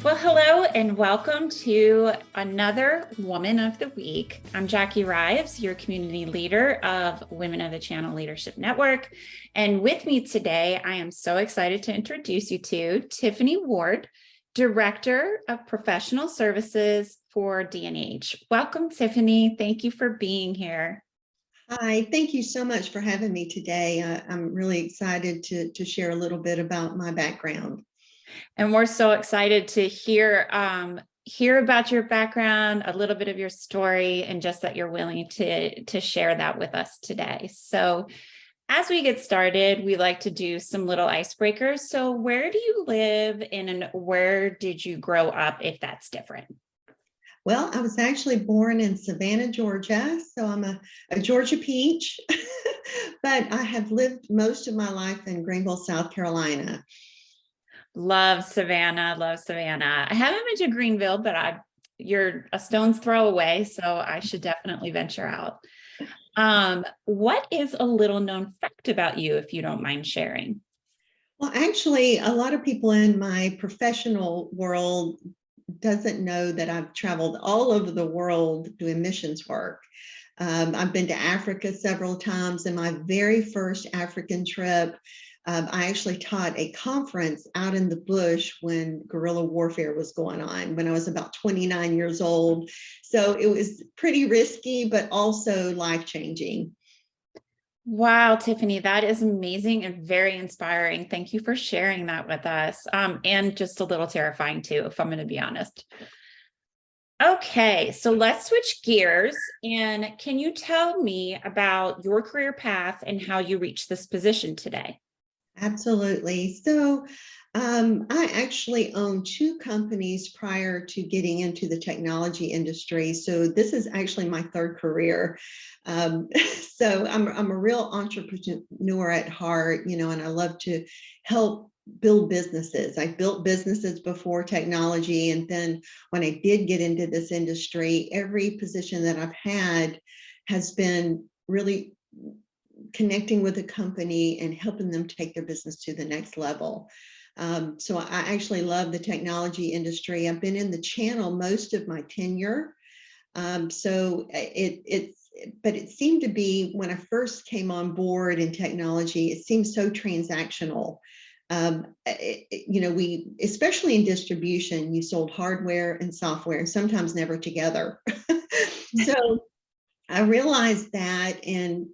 Well, hello and welcome to another Woman of the Week. I'm Jackie Rives, your community leader of Women of the Channel Leadership Network. And with me today, I am so excited to introduce you to Tiffany Ward, Director of Professional Services for D&H. Welcome, Tiffany. Thank you for being here. Hi, thank you so much for having me today. I'm really excited to share a little bit about my background. And we're so excited to hear about your background, a little bit of your story, and just that you're willing to share that with us today. So as we get started, we like to do some little icebreakers. So where do you live and where did you grow up, if that's different? Well, I was actually born in Savannah, Georgia, so I'm a Georgia peach, but I have lived most of my life in Greenville, South Carolina. Love Savannah, love Savannah. I haven't been to Greenville, but you're a stone's throw away, so I should definitely venture out. What is a little known fact about you, if you don't mind sharing? Well, actually, a lot of people in my professional world doesn't know that I've traveled all over the world doing missions work. I've been to Africa several times. In my very first African trip, I actually taught a conference out in the bush when guerrilla warfare was going on, when I was about 29 years old. So it was pretty risky, but also life-changing. Wow, Tiffany, that is amazing and very inspiring. Thank you for sharing that with us. And just a little terrifying too, if I'm going to be honest. Okay, so let's switch gears. And can you tell me about your career path and how you reached this position today? Absolutely. So I actually owned two companies prior to getting into the technology industry. So this is actually my third career. So I'm a real entrepreneur at heart, and I love to help build businesses. I built businesses before technology. And then when I did get into this industry, every position that I've had has been really connecting with a company and helping them take their business to the next level. So I actually love the technology industry. I've been in the channel most of my tenure. But it seemed to be when I first came on board in technology, it seemed so transactional. We, especially in distribution, you sold hardware and software and sometimes never together. So I realized that and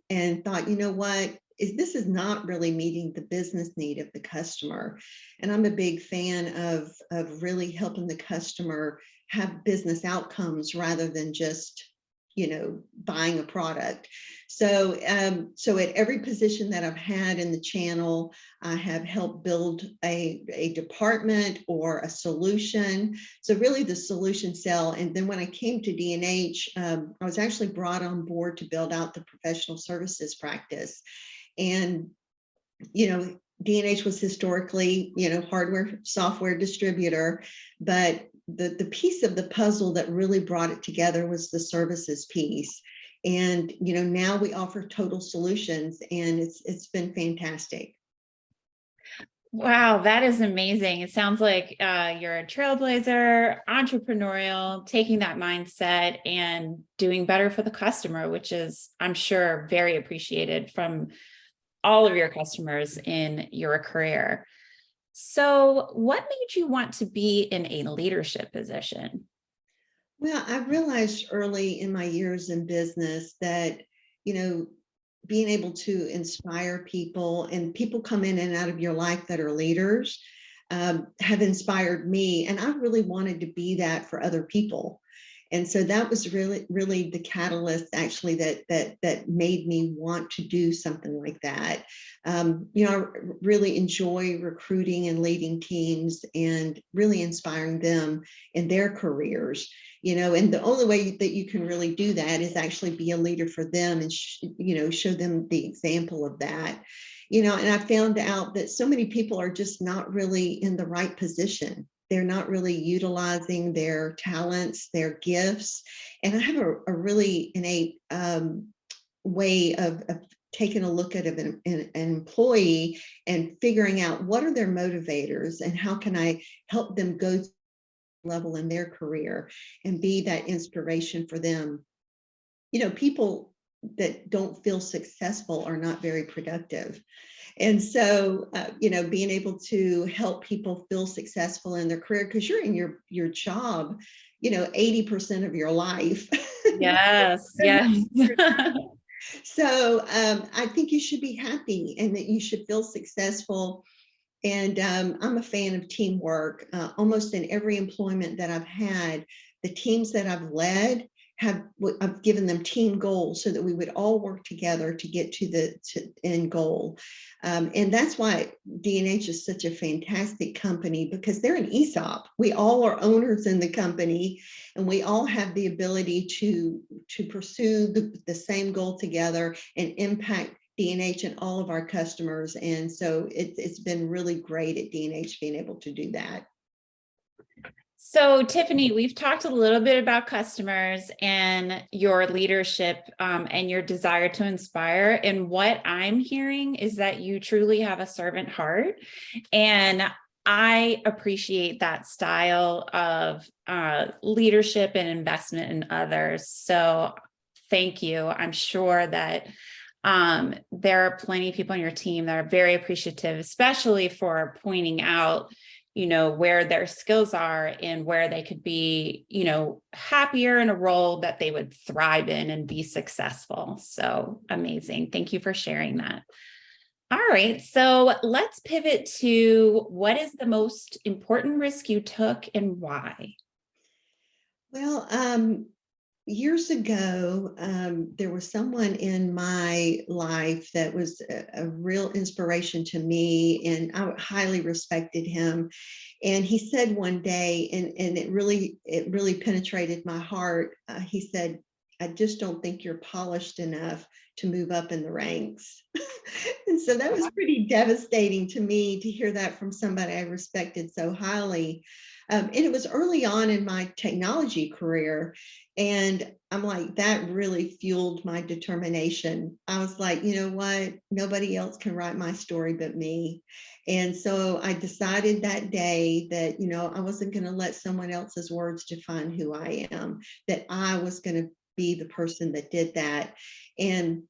thought, you know what, this is not really meeting the business need of the customer. And I'm a big fan of really helping the customer have business outcomes rather than just, buying a product. So at every position that I've had in the channel, I have helped build a department or a solution. So really the solution sell. And then when I came to D&H, I was actually brought on board to build out the professional services practice. And, D&H was historically, hardware, software distributor, but the piece of the puzzle that really brought it together was the services piece. And, now we offer total solutions and it's been fantastic. Wow, that is amazing. It sounds like you're a trailblazer, entrepreneurial, taking that mindset and doing better for the customer, which is, I'm sure, very appreciated from all of your customers in your career. So, what made you want to be in a leadership position? Well, I realized early in my years in business that, being able to inspire people and people come in and out of your life that are leaders have inspired me. And I really wanted to be that for other people. And so that was really the catalyst actually that made me want to do something like that. I really enjoy recruiting and leading teams and really inspiring them in their careers. And the only way that you can really do that is actually be a leader for them and show them the example of that. And I found out that so many people are just not really in the right position. They're not really utilizing their talents, their gifts. And I have a really innate way of taking a look at an employee and figuring out what are their motivators and how can I help them go level in their career and be that inspiration for them. People that don't feel successful are not very productive. And so, being able to help people feel successful in their career, because you're in your job, 80% of your life. Yes, yes. So I think you should be happy and that you should feel successful. And I'm a fan of teamwork. Almost in every employment that I've had, the teams that I've led I've given them team goals so that we would all work together to get to the end goal. And that's why D&H is such a fantastic company, because they're an ESOP. We all are owners in the company, and we all have the ability to pursue the same goal together and impact D&H and all of our customers. And so it's been really great at D&H being able to do that. So, Tiffany, we've talked a little bit about customers and your leadership and your desire to inspire. And what I'm hearing is that you truly have a servant heart. And I appreciate that style of leadership and investment in others. So thank you. I'm sure that there are plenty of people on your team that are very appreciative, especially for pointing out where their skills are and where they could be, happier in a role that they would thrive in and be successful. So amazing. Thank you for sharing that. All right. So let's pivot to what is the most important risk you took and why? Well, years ago, there was someone in my life that was a real inspiration to me, and I highly respected him. And he said one day, and it really penetrated my heart. He said, "I just don't think you're polished enough to move up in the ranks." And so that was pretty devastating to me to hear that from somebody I respected so highly. And it was early on in my technology career. And I'm like, that really fueled my determination. I was like, you know what? Nobody else can write my story but me. And so I decided that day that, I wasn't going to let someone else's words define who I am, that I was going to be the person that did that. And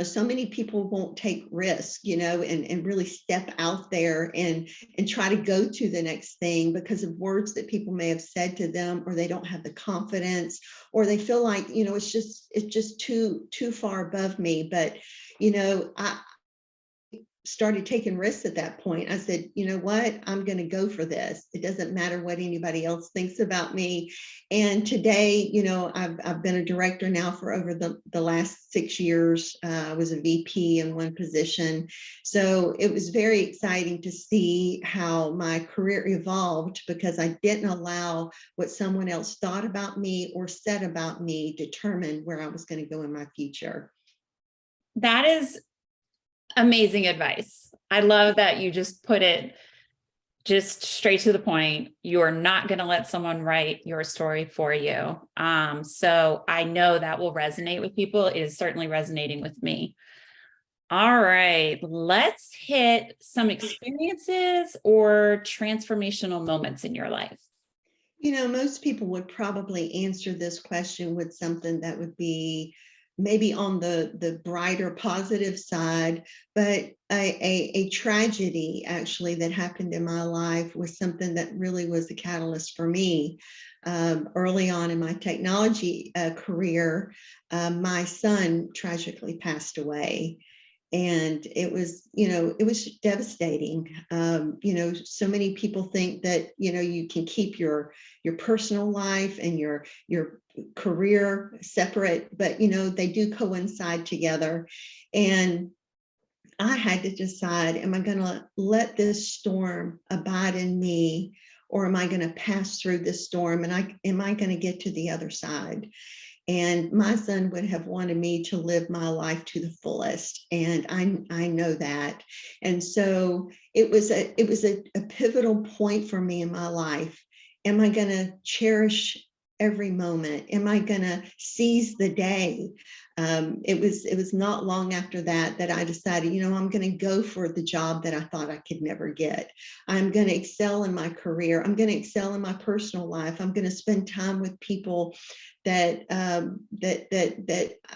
so many people won't take risk, and really step out there and try to go to the next thing because of words that people may have said to them, or they don't have the confidence, or they feel like, it's just too far above me. But, I started taking risks at that point. I said, you know what, I'm going to go for this. It doesn't matter what anybody else thinks about me. And today, I've been a director now for over the last 6 years. I was a VP in one position. So it was very exciting to see how my career evolved, because I didn't allow what someone else thought about me or said about me determine where I was going to go in my future. That is amazing advice. I love that you just put it just straight to the point. You're not going to let someone write your story for you. So I know that will resonate with people. It is certainly resonating with me. All right, let's hit some experiences or transformational moments in your life. Most people would probably answer this question with something that would be maybe on the brighter, positive side, but a tragedy actually that happened in my life was something that really was a catalyst for me. Early on in my technology career, my son tragically passed away. And it was devastating. So many people think that, you can keep your personal life and your career separate, but, they do coincide together. And I had to decide, am I going to let this storm abide in me, or am I going to pass through this storm, and am I going to get to the other side? And my son would have wanted me to live my life to the fullest. And I know that. And so it was a pivotal point for me in my life. Am I going to cherish every moment? Am I going to seize the day? It was not long after that I decided, I'm going to go for the job that I thought I could never get. I'm going to excel in my career. I'm going to excel in my personal life. I'm going to spend time with people that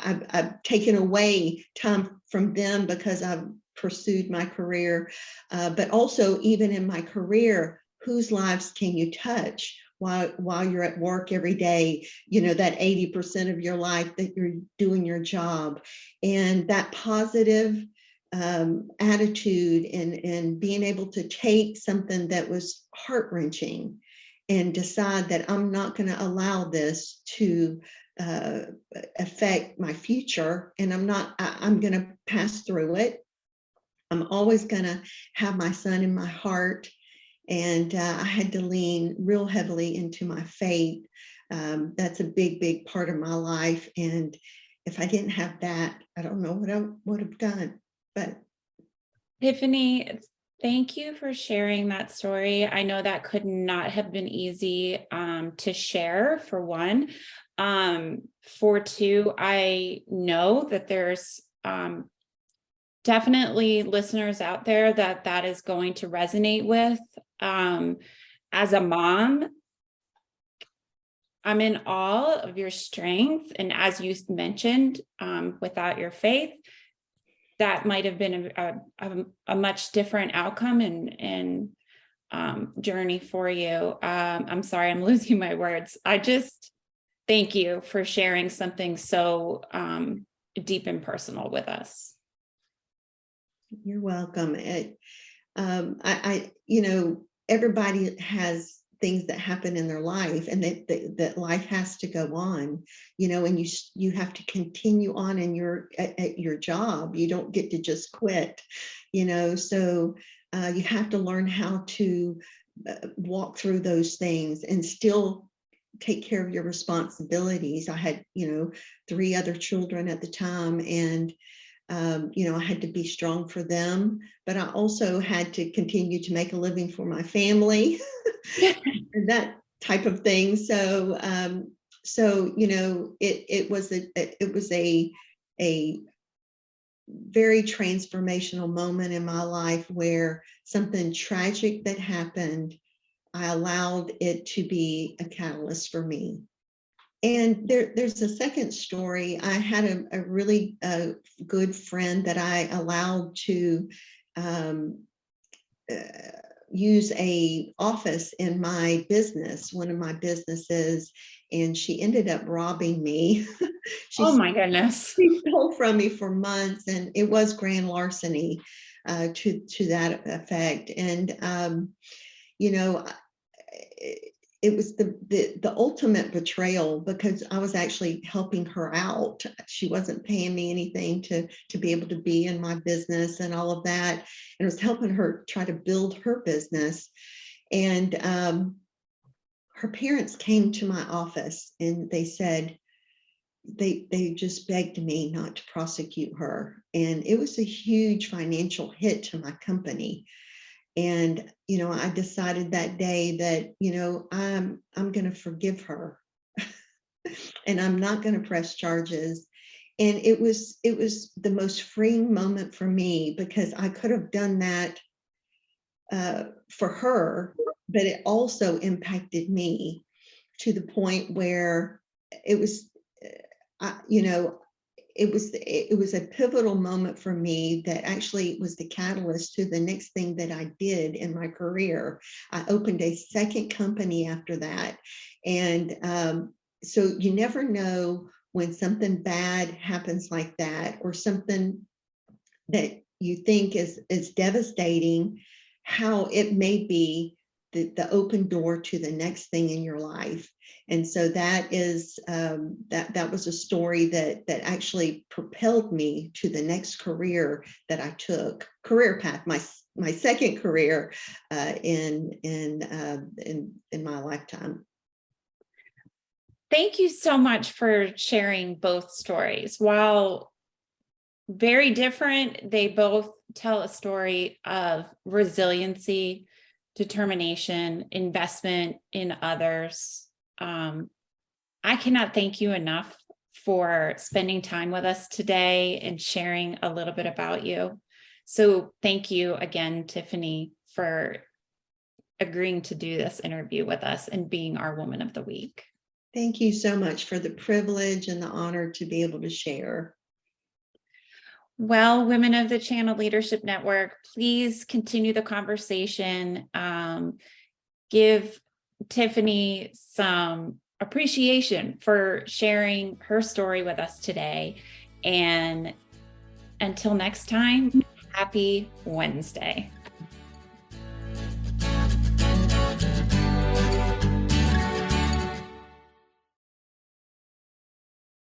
I've taken away time from them because I've pursued my career. But also, even in my career, whose lives can you touch while you're at work every day, that 80% of your life that you're doing your job, and that positive attitude, and being able to take something that was heart-wrenching and decide that I'm not going to allow this to affect my future, and I'm going to pass through it. I'm always going to have my son in my heart. And I had to lean real heavily into my faith. That's a big, big part of my life. And if I didn't have that, I don't know what I would have done. But Tiffany, thank you for sharing that story. I know that could not have been easy to share, for one. For two, I know that there's definitely listeners out there that is going to resonate with. As a mom, I'm in awe of your strength. And as you mentioned, without your faith, that might have been a much different outcome and journey for you. I'm sorry, I'm losing my words. I just thank you for sharing something so deep and personal with us. You're welcome. Everybody has things that happen in their life, and that life has to go on, and you have to continue on in at your job. You don't get to just quit, so you have to learn how to walk through those things and still take care of your responsibilities. I had, 3 other children at the time, and I had to be strong for them, but I also had to continue to make a living for my family and that type of thing. So, it was a very transformational moment in my life where something tragic that happened, I allowed it to be a catalyst for me. And there's a second story. I had a really good friend that I allowed to use a office in my business, one of my businesses, and she ended up robbing me. Oh my goodness. She stole from me for months, and it was grand larceny to that effect. And it was the ultimate betrayal, because I was actually helping her out. She wasn't paying me anything to be able to be in my business and all of that. And it was helping her try to build her business. And her parents came to my office, and they said, they just begged me not to prosecute her. And it was a huge financial hit to my company. And, I decided that day that, I'm going to forgive her and I'm not going to press charges. And it was the most freeing moment for me, because I could have done that for her, but it also impacted me to the point where it was, it was a pivotal moment for me that actually was the catalyst to the next thing that I did in my career. I opened a second company after that. And so you never know when something bad happens like that, or something that you think is devastating, how it may be the open door to the next thing in your life. And so that is that was a story that actually propelled me to the next career that I took, career path, my second career in my lifetime. Thank you so much for sharing both stories. While very different, they both tell a story of resiliency, determination, investment in others, I cannot thank you enough for spending time with us today and sharing a little bit about you. So thank you again, Tiffany, for agreeing to do this interview with us and being our Woman of the Week. Thank you so much for the privilege and the honor to be able to share. Well, women of the Channel Leadership Network, please continue the conversation. Give Tiffany some appreciation for sharing her story with us today. And until next time, happy Wednesday.